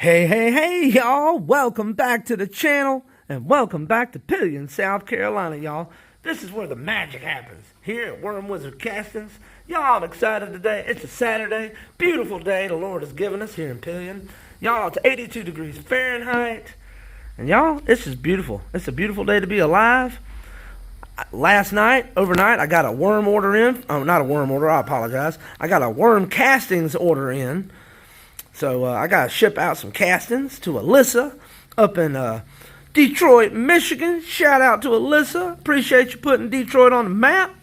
Hey, y'all. Welcome back to the channel and welcome back to Pelion, South Carolina, y'all. This is where the magic happens, here at wormwizardcastings. Y'all, I'm excited today. It's a Saturday, beautiful day the Lord has given us here in Pelion. Y'all, it's 82 degrees Fahrenheit. And y'all, it's just beautiful. It's a beautiful day to be alive. Last night, overnight, I got a worm order in. Oh, not a worm order, I apologize. I got a worm castings order in. So I got to ship out some castings to Alyssa up in Detroit, Michigan. Shout out to Alyssa. Appreciate you putting Detroit on the map.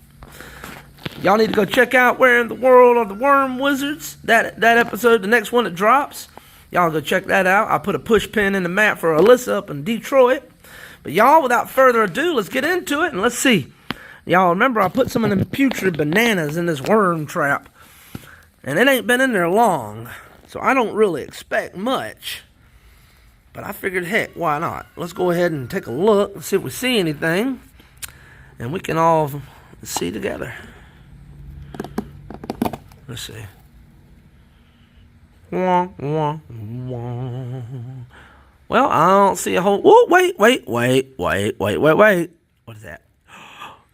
Y'all need to go check out Where in the World Are the Worm Wizards. That episode, the next one that drops. Y'all go check that out. I put a push pin in the map for Alyssa up in Detroit. But y'all, without further ado, let's get into it and let's see. Y'all remember I put some of them putrid bananas in this worm trap. And it ain't been in there long. So I don't really expect much, but I figured, heck, why not? Let's go ahead and take a look and see if we see anything, and we can all see together. Let's see. Wah, wah, wah. Well, I don't see a whole... Oh, wait. What is that?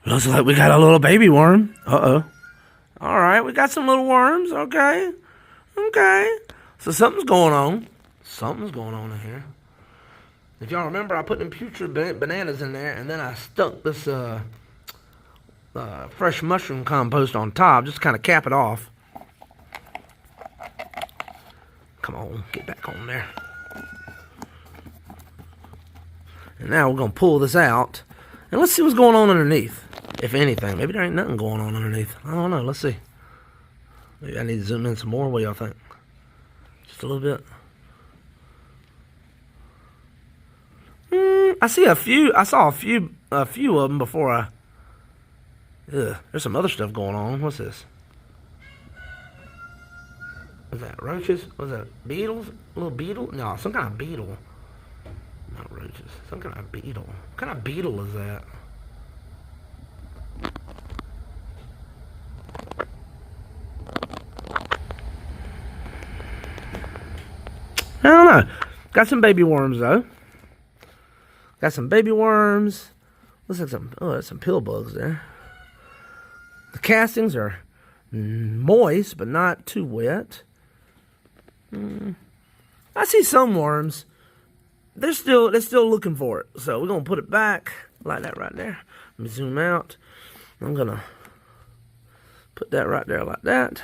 Looks like we got a little baby worm. Uh-oh. All right, we got some little worms. Okay. So something's going on. Something's going on in here. If y'all remember, I put them putrid bananas in there, and then I stuck this fresh mushroom compost on top, just to kind of cap it off. Come on, get back on there. And now we're going to pull this out, and let's see what's going on underneath, if anything. Maybe there ain't nothing going on underneath. I don't know. Let's see. Maybe I need to zoom in some more. What do y'all think? Just a little bit. I see a few. I saw a few of them before I. There's some other stuff going on. What's this? What's that? Roaches? What's that? Beetles? A little beetle? No, some kind of beetle. Not roaches. Some kind of beetle. What kind of beetle is that? I don't know. Got some baby worms, though. Got some baby worms. Looks like some... Oh, there's some pill bugs there. The castings are moist, but not too wet. I see some worms. They're still looking for it. So we're going to put it back like that right there. Let me zoom out. I'm going to put that right there like that.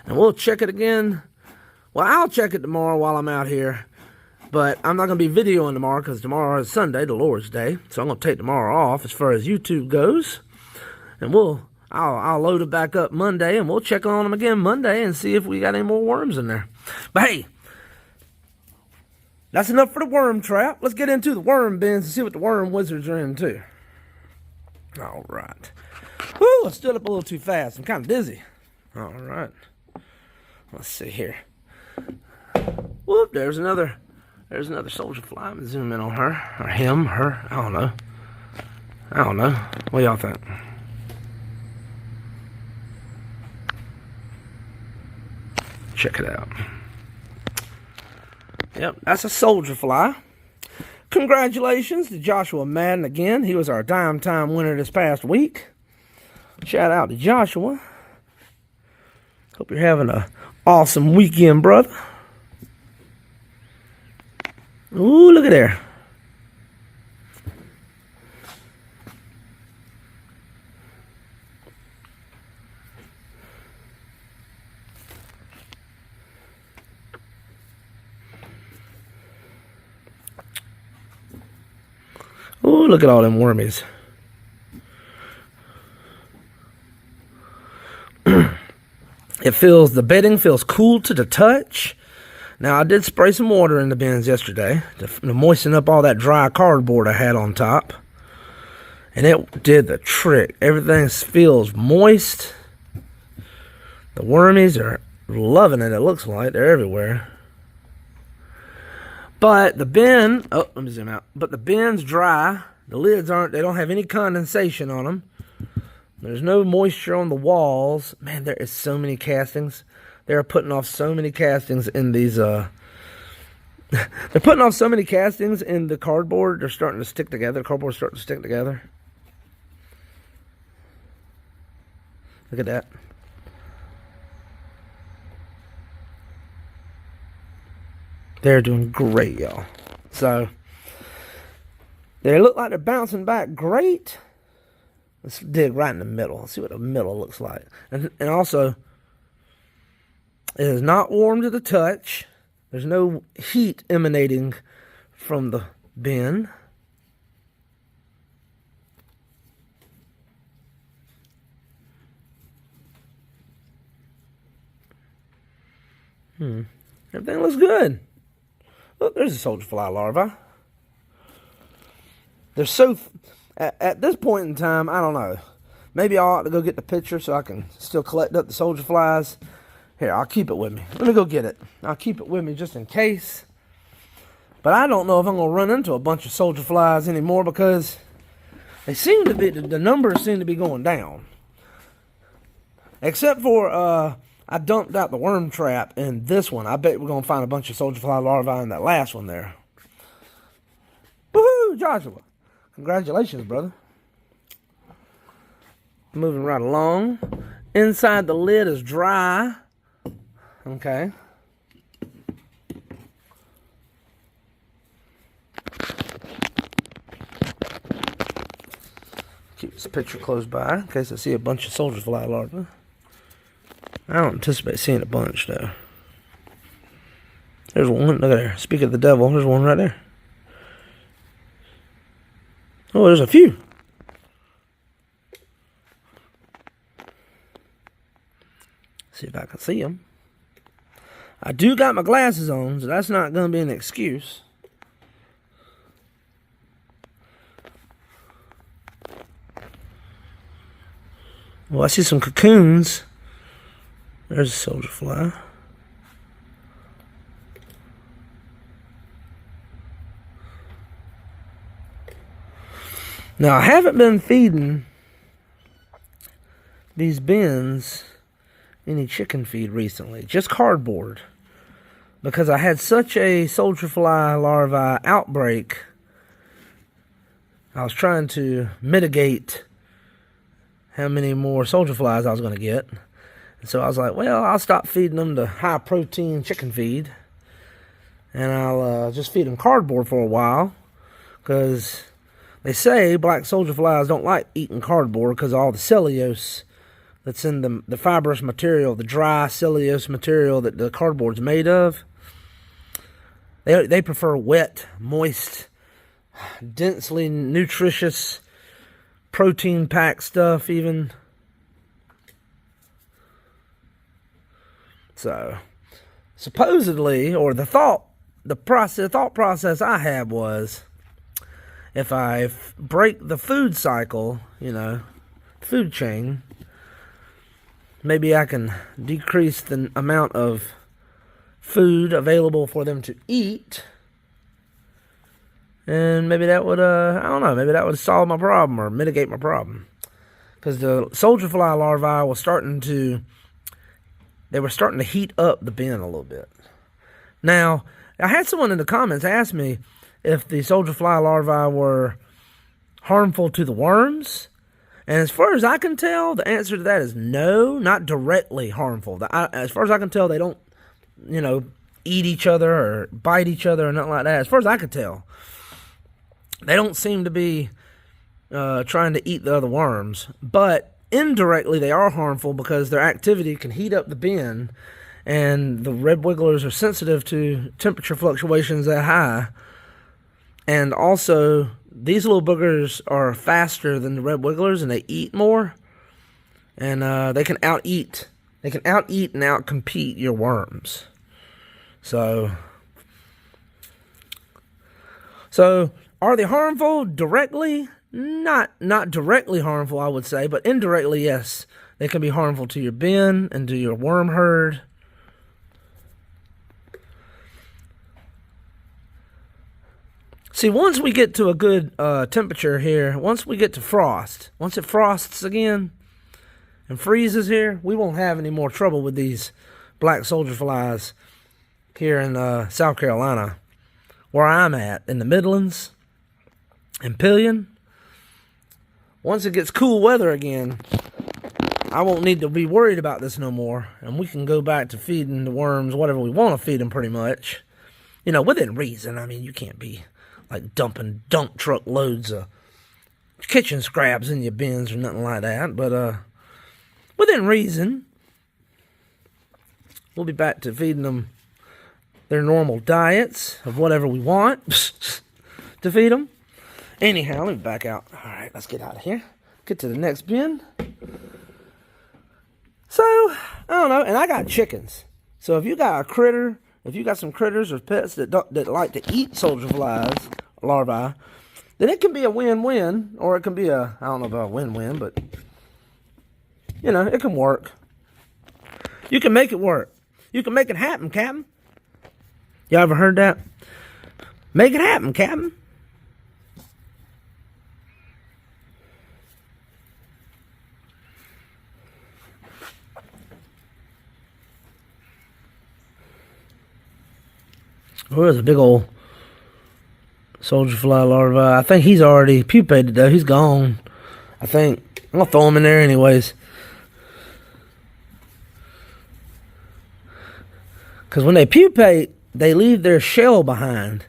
And we'll check it again. Well, I'll check it tomorrow while I'm out here, but I'm not going to be videoing tomorrow because tomorrow is Sunday, the Lord's Day, so I'm going to take tomorrow off as far as YouTube goes, and I'll load it back up Monday, and we'll check on them again Monday and see if we got any more worms in there. But hey, that's enough for the worm trap. Let's get into the worm bins and see what the worm wizards are into. All right. Whew, I stood up a little too fast. I'm kind of dizzy. All right. Let's see here. Whoop, there's another soldier fly. I'm gonna zoom in on her. Or him, her. I don't know. What do y'all think? Check it out. Yep, that's a soldier fly. Congratulations to Joshua Madden again. He was our Dime Time winner this past week. Shout out to Joshua. Hope you're having an awesome weekend, brother. Ooh, look at there. Ooh, look at all them wormies. The bedding feels cool to the touch. Now, I did spray some water in the bins yesterday to moisten up all that dry cardboard I had on top. And it did the trick. Everything feels moist. The wormies are loving it, it looks like. They're everywhere. But the bin... Oh, let me zoom out. But the bin's dry. The lids they don't have any condensation on them. There's no moisture on the walls. Man, there is so many castings. They're putting off so many castings in these They're putting off so many castings in the cardboard, they're starting to stick together. The cardboard's starting to stick together. Look at that. They're doing great, y'all. So, they look like they're bouncing back great. Let's dig right in the middle. Let's see what the middle looks like. And also, it is not warm to the touch. There's no heat emanating from the bin. Everything looks good. Look, there's a soldier fly larva. They're so... At this point in time, I don't know. Maybe I ought to go get the picture so I can still collect up the soldier flies. Here, I'll keep it with me. Let me go get it. I'll keep it with me just in case. But I don't know if I'm going to run into a bunch of soldier flies anymore because they seem to be, the numbers seem to be going down. Except for, I dumped out the worm trap in this one. I bet we're going to find a bunch of soldier fly larvae in that last one there. Woohoo, Joshua. Congratulations, brother. Moving right along. Inside the lid is dry. Okay. Keep this picture close by in case I see a bunch of soldier fly larvae. I don't anticipate seeing a bunch, though. There's one. Look at there. Speak of the devil. There's one right there. Oh, there's a few. See if I can see them. I do got my glasses on, so that's not going to be an excuse. Well, I see some cocoons. There's a soldier fly. Now, I haven't been feeding these bins any chicken feed recently, just cardboard, because I had such a soldier fly larvae outbreak. I was trying to mitigate how many more soldier flies I was going to get. And so I was like, well, I'll stop feeding them the high protein chicken feed, and I'll just feed them cardboard for a while, because they say black soldier flies don't like eating cardboard because of all the cellulose that's in the fibrous material, the dry cellulose material that the cardboard's made of. They prefer wet, moist, densely nutritious, protein-packed stuff even. So, supposedly, or the thought process I had was, if I break the food cycle, food chain, maybe I can decrease the amount of food available for them to eat. And maybe that would, I don't know, maybe that would solve my problem or mitigate my problem. Because the soldier fly larvae were starting to heat up the bin a little bit. Now, I had someone in the comments ask me if the soldier fly larvae were harmful to the worms. And as far as I can tell, the answer to that is no, not directly harmful. As far as I can tell, they don't, eat each other or bite each other or nothing like that. As far as I can tell, they don't seem to be trying to eat the other worms. But indirectly, they are harmful because their activity can heat up the bin, and the red wigglers are sensitive to temperature fluctuations that high. And also, these little boogers are faster than the red wigglers, and they eat more. And they can out-eat. They can out-eat and out-compete your worms. So, are they harmful directly? Not directly harmful, I would say, but indirectly, yes. They can be harmful to your bin and to your worm herd. See, once we get to a good temperature here, once we get to frost, once it frosts again and freezes here, we won't have any more trouble with these black soldier flies here in South Carolina. where I'm at in the Midlands and Pelion, once it gets cool weather again, I won't need to be worried about this no more, and we can go back to feeding the worms whatever we want to feed them, pretty much. You know, within reason. I mean, you can't be like dumping dump truck loads of kitchen scraps in your bins or nothing like that, but within reason, we'll be back to feeding them their normal diets of whatever we want to feed them. Anyhow, let me back out. All right, let's get out of here. Get to the next bin. So, I don't know, and I got chickens. So if you got a critter, if you got some critters or pets that like to eat soldier flies, larvae, then it can be a win-win, or it can be a, I don't know about a win-win, but, you know, it can work. You can make it work. You can make it happen, Captain. Y'all ever heard that? Make it happen, Captain. Oh, there's a big old soldier fly larva. I think he's already pupated though. He's gone. I think. I'm going to throw him in there anyways. Because when they pupate, they leave their shell behind.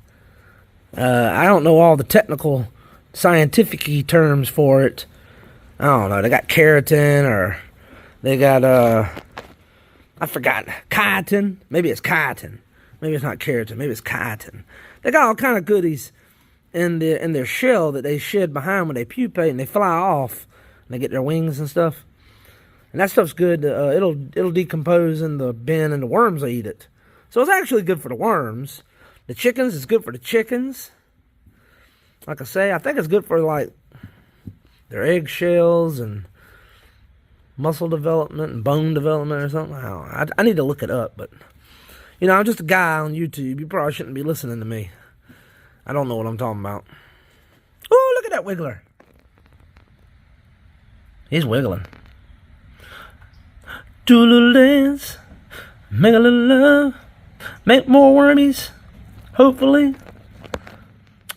I don't know all the technical scientific terms for it. I don't know. They got keratin, or they got, I forgot, chitin. Maybe it's chitin. Maybe it's not keratin. Maybe it's chitin. They got all kind of goodies in their shell that they shed behind when they pupate and they fly off and they get their wings and stuff. And that stuff's good. It'll decompose in the bin, and the worms will eat it. So it's actually good for the worms. The chickens is good for the chickens. Like I say, I think it's good for like their egg shells and muscle development and bone development or something. I don't know. I need to look it up, but you know, I'm just a guy on YouTube. You probably shouldn't be listening to me. I don't know what I'm talking about. Oh, look at that wiggler. He's wiggling. Do a little dance. Make a little love. Make more wormies. Hopefully.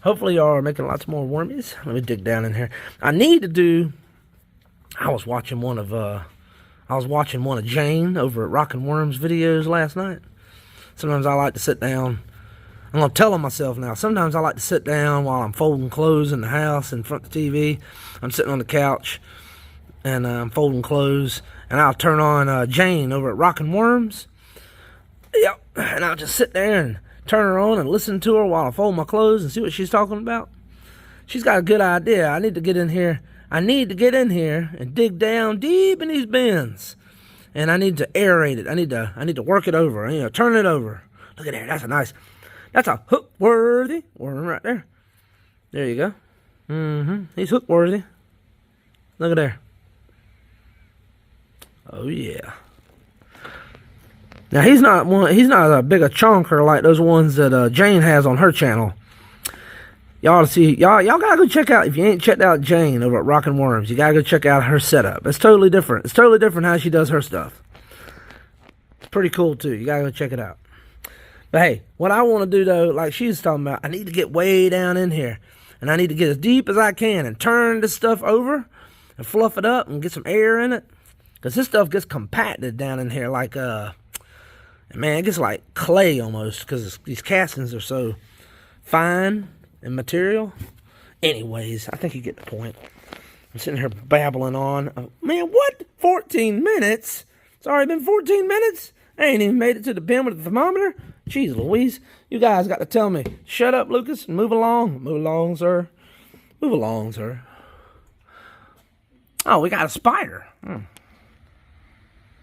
Hopefully y'all are making lots more wormies. Let me dig down in here. I was watching one of Jane over at Rockin' Worms videos last night. Sometimes I like to sit down. I'm going to tell on myself now. Sometimes I like to sit down while I'm folding clothes in the house in front of the TV. I'm sitting on the couch and I'm folding clothes. And I'll turn on Jane over at Rockin' Worms. Yep. And I'll just sit there and turn her on and listen to her while I fold my clothes and see what she's talking about. She's got a good idea. I need to get in here. and dig down deep in these bins. And I need to aerate it. I need to work it over. Turn it over. Look at there. That's a hook-worthy worm right there. There you go. He's hook-worthy. Look at there. Oh yeah. Now he's not a big a chonker like those ones that Jane has on her channel. Y'all gotta go check out, if you ain't checked out Jane over at Rockin' Worms, you gotta go check out her setup. It's totally different. It's totally different how she does her stuff. It's pretty cool too. You gotta go check it out. But hey, what I want to do though, like she's talking about, I need to get way down in here. And I need to get as deep as I can and turn this stuff over and fluff it up and get some air in it. Because this stuff gets compacted down in here like, man, it gets like clay almost, because these castings are so fine in material. Anyways, I think you get the point. I'm sitting here babbling on. Oh, man, what? 14 minutes? It's already been 14 minutes? I ain't even made it to the bin with the thermometer. Jeez Louise, you guys got to tell me, shut up, Lucas, and move along. Move along, sir. Move along, sir. Oh, we got a spider.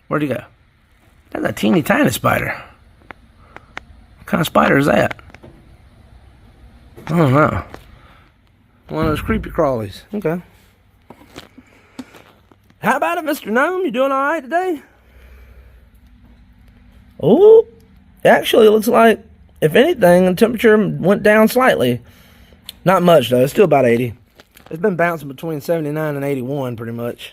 Where'd he go? That's a teeny tiny spider. What kind of spider is that? I don't know. One of those creepy crawlies. Okay. How about it, Mr. Gnome? You doing all right today? Oh, actually, it looks like, if anything, the temperature went down slightly. Not much, though. It's still about 80. It's been bouncing between 79 and 81, pretty much.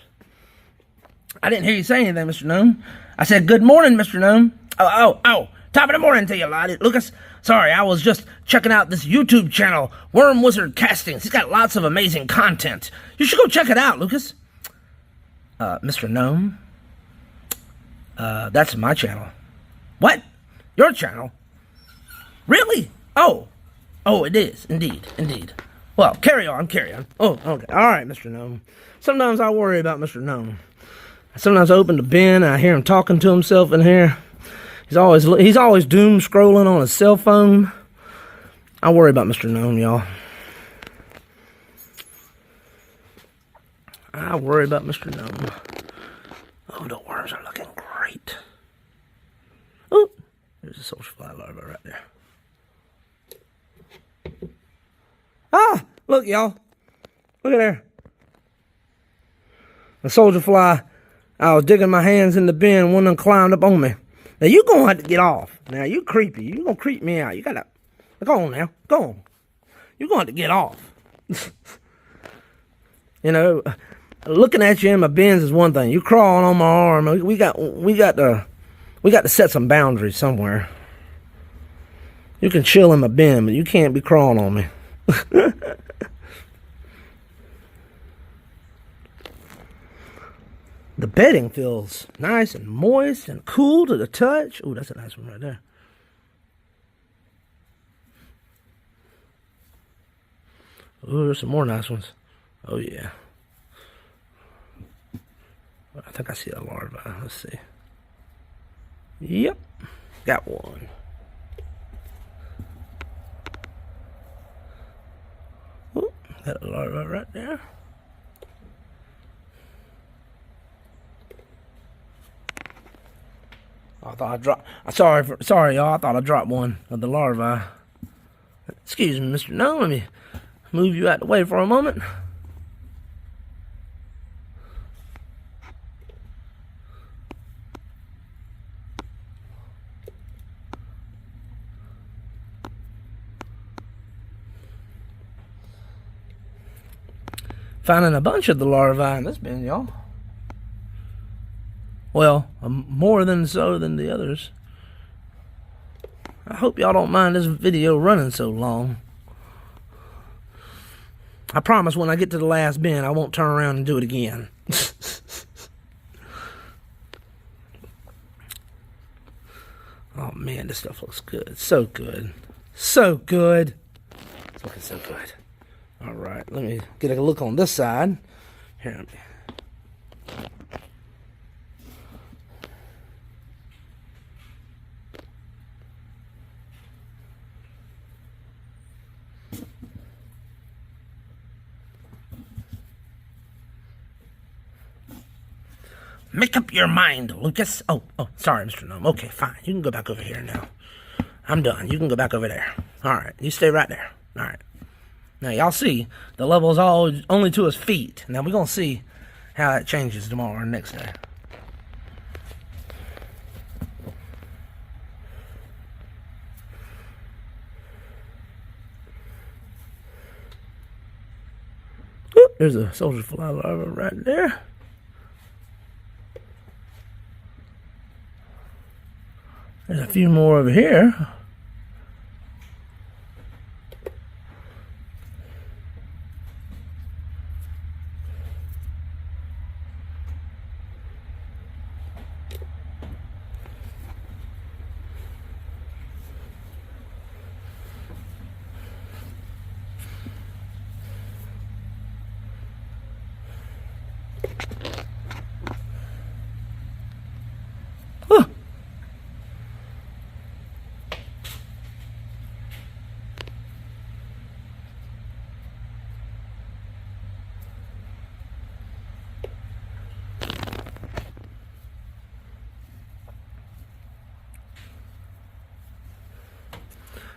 I didn't hear you say anything, Mr. Gnome. I said, good morning, Mr. Gnome. Oh, Top of the morning to you, laddie. Lucas, sorry, I was just checking out this YouTube channel, wormwizardcastings. He's got lots of amazing content. You should go check it out, Lucas. Mr. Gnome? That's my channel. What? Your channel? Really? Oh, it is. Indeed. Well, carry on. Oh, okay. All right, Mr. Gnome. Sometimes I worry about Mr. Gnome. Sometimes I open the bin and I hear him talking to himself in here. He's always doom scrolling on his cell phone. I worry about Mr. Gnome, y'all. I worry about Mr. Gnome. Oh, the worms are looking great. Oh, there's a soldier fly larva right there. Ah, look, y'all. Look at there. A soldier fly. I was digging my hands in the bin. One of them climbed up on me. Now, you going to have to get off. Now, you creepy. You going to creep me out. You got to... Go on now. Go on. You're going to have to get off. You know, looking at you in my bins is one thing. You crawling on my arm. We got to set some boundaries somewhere. You can chill in my bin, but you can't be crawling on me. The bedding feels nice and moist and cool to the touch. Ooh, that's a nice one right there. Ooh, there's some more nice ones. Oh, yeah. I think I see a larva. Let's see. Yep. Got one. Ooh, got a larva right there. I thought I dropped. Sorry, y'all. I thought I dropped one of the larvae. Excuse me, Mr. Gnome. Let me move you out the way for a moment. Finding a bunch of the larvae in this bin, y'all. Well, more than so than the others. I hope y'all don't mind this video running so long. I promise when I get to the last bin, I won't turn around and do it again. Oh man, this stuff looks good. So good. So good. It's looking so good. Alright, let me get a look on this side. Here, let me... Make up your mind, Lucas. Oh, sorry, Mr. Gnome. Okay, fine. You can go back over here now. I'm done. You can go back over there. All right, you stay right there. All right. Now, y'all see, the level is only to his feet. Now, we're going to see how that changes tomorrow or next day. Ooh, there's a soldier fly larva right there. There's a few more over here.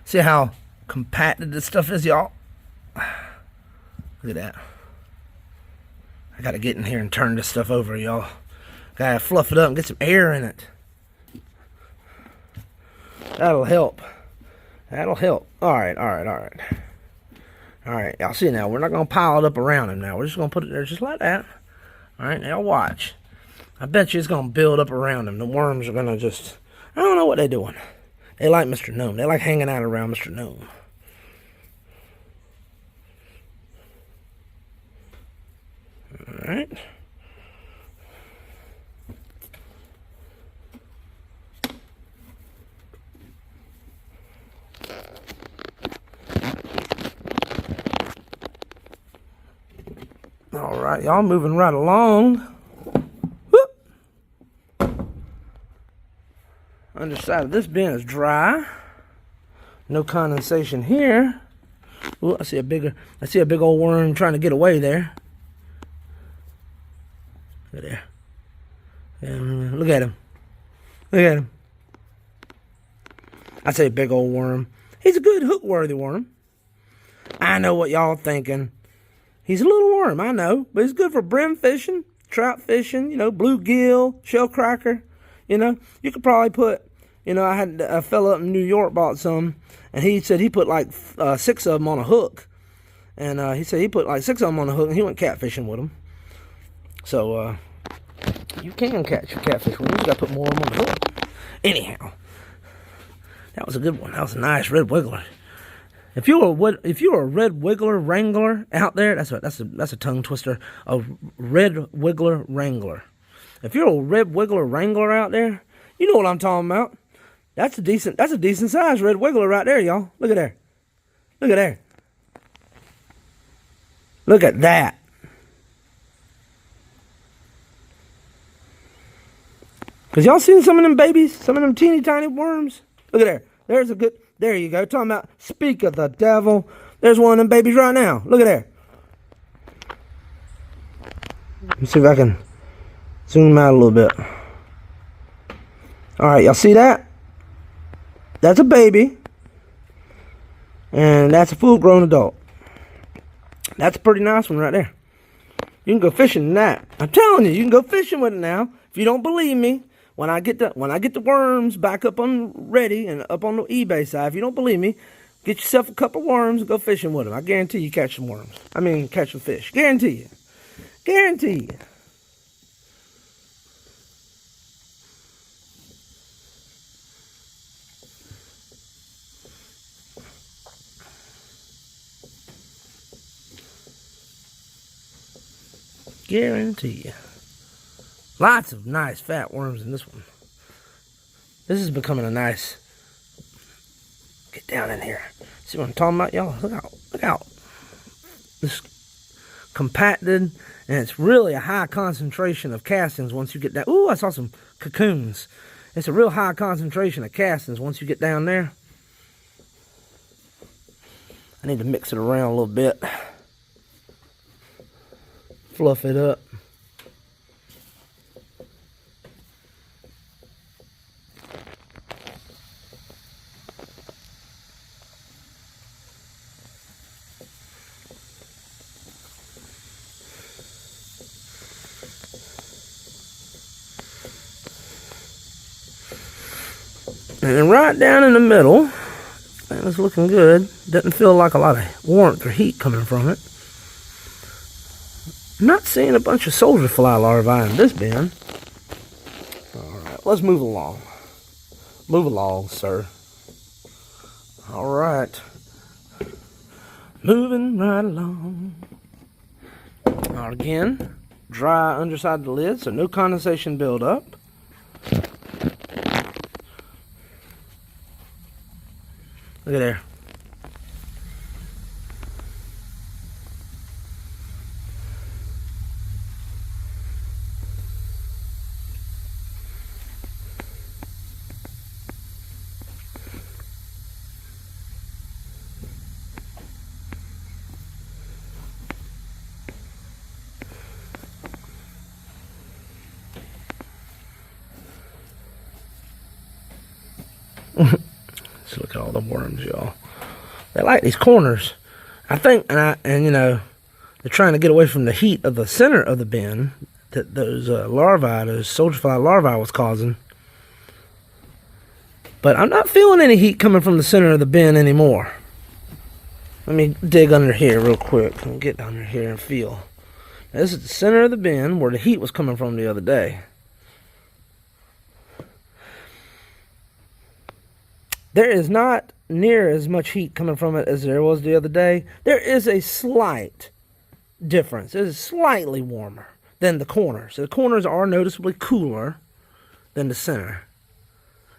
See how compacted this stuff is, y'all? Look at that. I gotta get in here and turn this stuff over, y'all. Gotta fluff it up and get some air in it. That'll help. That'll help. Alright. Alright, y'all see now, we're not gonna pile it up around him now. We're just gonna put it there just like that. Alright, now watch. I bet you it's gonna build up around him. The worms are gonna just, I don't know what they're doing. They like Mr. Gnome. They like hanging out around Mr. Gnome. All right. All right, y'all, moving right along. Whoop. Underside of this bin is dry. No condensation here. Ooh, I see a big old worm trying to get away there. Look at there. Yeah, look at him. Look at him. I say big old worm. He's a good hook-worthy worm. I know what y'all thinking. He's a little worm, I know, but he's good for brim fishing, trout fishing, you know, bluegill, shell cracker. You know, you could probably put, you know, I had a fella up in New York bought some, and he said he put like 6 of them on a hook. And he said he put like 6 of them on a hook, and he went catfishing with them. So, you can catch your catfish with them. You just got to put more of them on the hook. Anyhow, that was a good one. That was a nice red wiggler. If you're a red wiggler wrangler out there, that's a tongue twister. A red wiggler wrangler. If you're a red wiggler wrangler out there, you know what I'm talking about. That's a decent sized red wiggler right there, y'all. Look at there. Look at there. Look at that. Cause y'all seen some of them babies, some of them teeny tiny worms. Look at there. There's a good. There you go. Talking about, speak of the devil. There's one of them babies right now. Look at there. Let me see if I can zoom out a little bit. All right, y'all see that? That's a baby. And that's a full-grown adult. That's a pretty nice one right there. You can go fishing in that. I'm telling you, you can go fishing with it now. If you don't believe me, when I get the worms back up on ready and up on the eBay side, if you don't believe me, get yourself a couple worms and go fishing with them. I guarantee you catch some worms. I mean, catch some fish. Guarantee you. Guarantee you. Guarantee you. Lots of nice fat worms in this one. This is becoming a nice. Get down in here. See what I'm talking about, y'all? Look out. Look out. This compacted, and it's really a high concentration of castings once you get down. Ooh, I saw some cocoons. It's a real high concentration of castings once you get down there. I need to mix it around a little bit. Fluff it up. And then right down in the middle, that was looking good. Doesn't feel like a lot of warmth or heat coming from it. I'm not seeing a bunch of soldier fly larvae in this bin. Alright, let's move along. Move along, sir. Alright. Moving right along. Alright, again, dry underside of the lid, so no condensation buildup. Look at there. Just look at all the worms, y'all. They like these corners. I think, and you know, they're trying to get away from the heat of the center of the bin that those larvae, those soldier fly larvae was causing. But I'm not feeling any heat coming from the center of the bin anymore. Let me dig under here real quick and get under here and feel. Now, this is the center of the bin where the heat was coming from the other day. there is not near as much heat coming from it as there was the other day. There is a slight difference. It is slightly warmer than the corners. The corners are noticeably cooler than the center.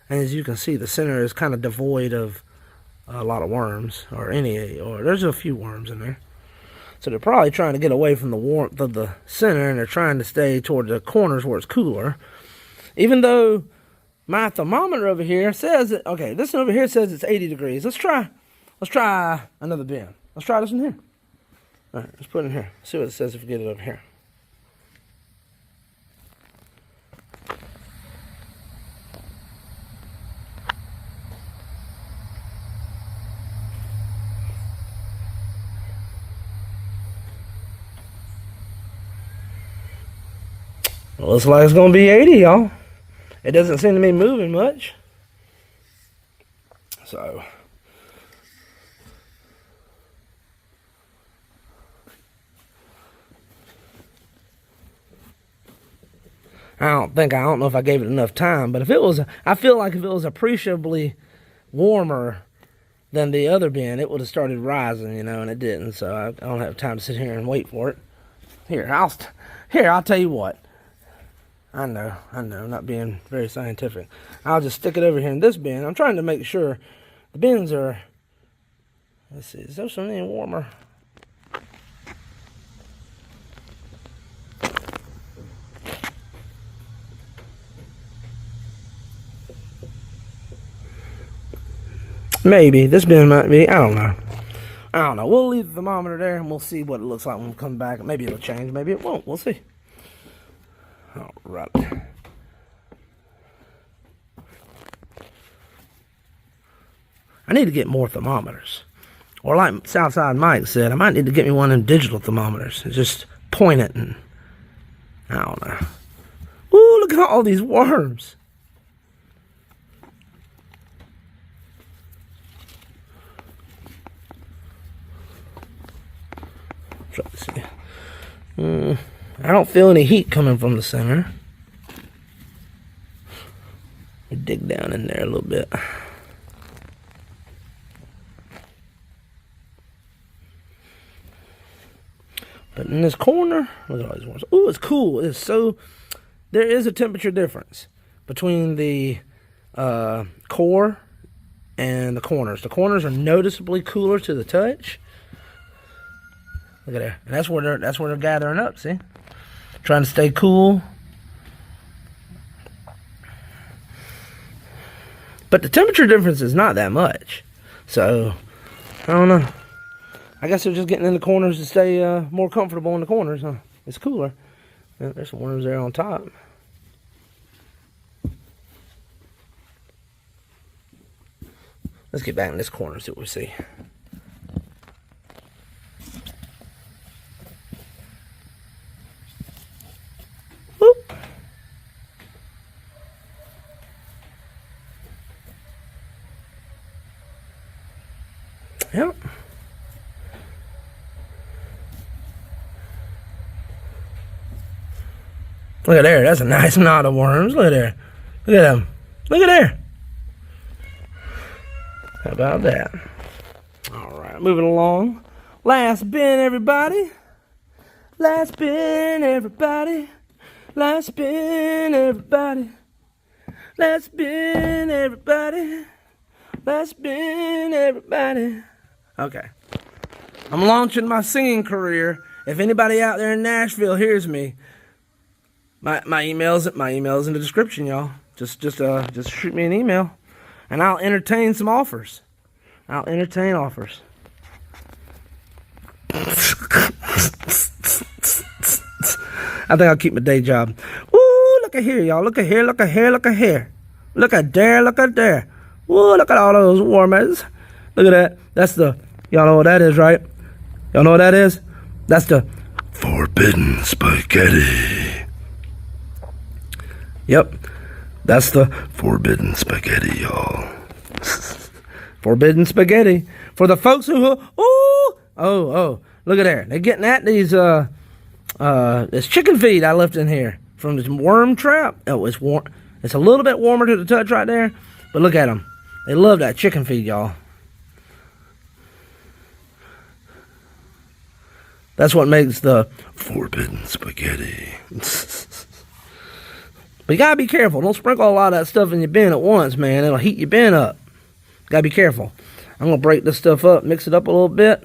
And as you can see, the center is kind of devoid of a lot of worms, or there's a few worms in there. So they're probably trying to get away from the warmth of the center, and they're trying to stay toward the corners where it's cooler. Even though my thermometer over here says that, okay, this one over here says it's 80 degrees. Let's try another bin. Let's try this one here. All right, let's put it in here. See what it says if we get it over here. Well, looks like it's going to be 80, y'all. It doesn't seem to be moving much. So, I don't know if I gave it enough time, but I feel like if it was appreciably warmer than the other bin, it would have started rising, and it didn't. So I don't have time to sit here and wait for it. Here, I'll tell you what. I know, I'm not being very scientific. I'll just stick it over here in this bin. I'm trying to make sure the bins are, let's see, is there something warmer? Maybe, this bin might be, I don't know. We'll leave the thermometer there and we'll see what it looks like when we come back. Maybe it'll change, maybe it won't, we'll see. All right. I need to get more thermometers. Or like Southside Mike said, I might need to get me one of them digital thermometers. Just point it and, I don't know. Ooh, look at all these worms. Try to see. I don't feel any heat coming from the center. We dig down in there a little bit. But in this corner, look at all these worms. Ooh, it's cool. There is a temperature difference between the core and the corners. The corners are noticeably cooler to the touch. Look at there. And that's where they're gathering up, see? Trying to stay cool. But the temperature difference is not that much. So, I don't know. I guess they're just getting in the corners to stay more comfortable in the corners, huh? It's cooler. There's some worms there on top. Let's get back in this corner and see what we see. Yep. Look at there. That's a nice knot of worms. Look at there. Look at them. Look at there. How about that? All right. Moving along. Last bin, everybody. Last bin, everybody. Last bin, everybody. Last bin, everybody. Last bin, everybody. Okay. I'm launching my singing career. If anybody out there in Nashville hears me, my email's in the description, y'all. Just shoot me an email, and I'll entertain some offers. I'll entertain offers. I think I'll keep my day job. Woo! Look at here, y'all. Look at here. Look at here. Look at here. Look at there. Look at there. Woo! Look at all those wormers. Look at that. That's the. Y'all know what that is, right? Y'all know what that is? That's the forbidden spaghetti. Yep. That's the forbidden spaghetti, y'all. Forbidden spaghetti. For the folks who, oh, look at there. They're getting at these, this chicken feed I left in here from this worm trap. Oh, it's warm. It's a little bit warmer to the touch right there, but look at them. They love that chicken feed, y'all. That's what makes the forbidden spaghetti. But you gotta be careful. Don't sprinkle a lot of that stuff in your bin at once, man. It'll heat your bin up. Gotta be careful. I'm gonna break this stuff up, mix it up a little bit.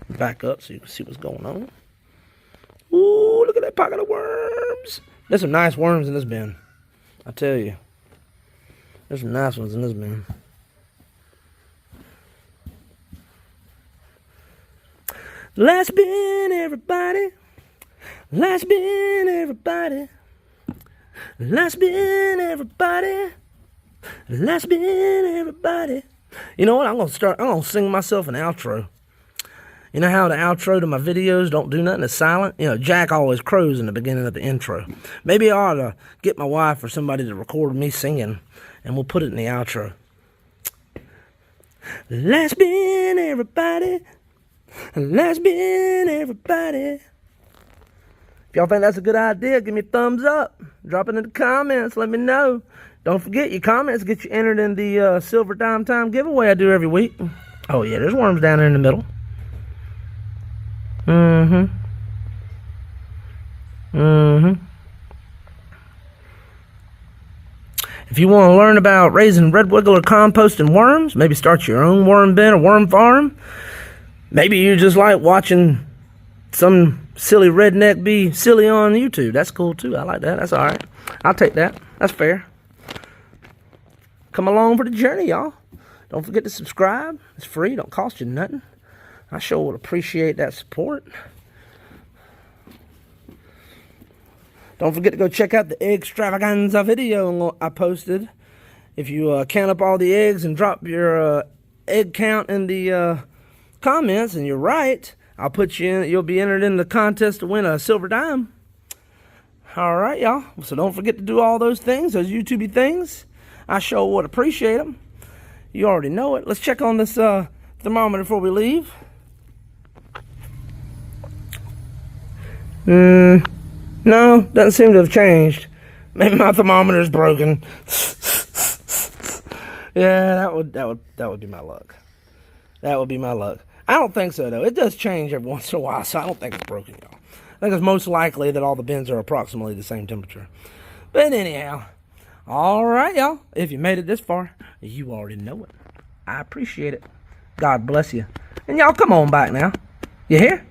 Back up so you can see what's going on. Ooh, look at that pocket of worms. There's some nice worms in this bin. I tell you. There's some nice ones in this bin. Last bin, everybody. Last bin, everybody. Last bin, everybody. Last bin, everybody. You know what? I'm gonna sing myself an outro. You know how the outro to my videos don't do nothing, it's silent? You know, Jack always crows in the beginning of the intro. Maybe I ought to get my wife or somebody to record me singing, and we'll put it in the outro. Last bin, everybody. Last bin, everybody. If y'all think that's a good idea, give me a thumbs up. Drop it in the comments. Let me know. Don't forget, your comments get you entered in the Silver Dime Time giveaway I do every week. Oh, yeah, there's worms down there in the middle. If you want to learn about raising red wiggler compost and worms, maybe start your own worm bin or worm farm. Maybe you just like watching some silly redneck be silly on YouTube. That's cool too. I like that. That's all right. I'll take that. That's fair. Come along for the journey, y'all. Don't forget to subscribe. It's free. Don't cost you nothing. I sure would appreciate that support. Don't forget to go check out the egg extravaganza video I posted. If you count up all the eggs and drop your egg count in the comments and you're right, I'll put you in. You'll be entered in the contest to win a silver dime. All right, y'all. So don't forget to do all those things, those YouTubey things. I sure would appreciate them. You already know it. Let's check on this thermometer before we leave. No, doesn't seem to have changed. Maybe my thermometer's broken. Yeah, that would be my luck. That would be my luck. I don't think so though. It does change every once in a while, so I don't think it's broken, y'all. I think it's most likely that all the bins are approximately the same temperature. But anyhow, all right, y'all. If you made it this far, you already know it. I appreciate it. God bless you. And y'all come on back now. You hear?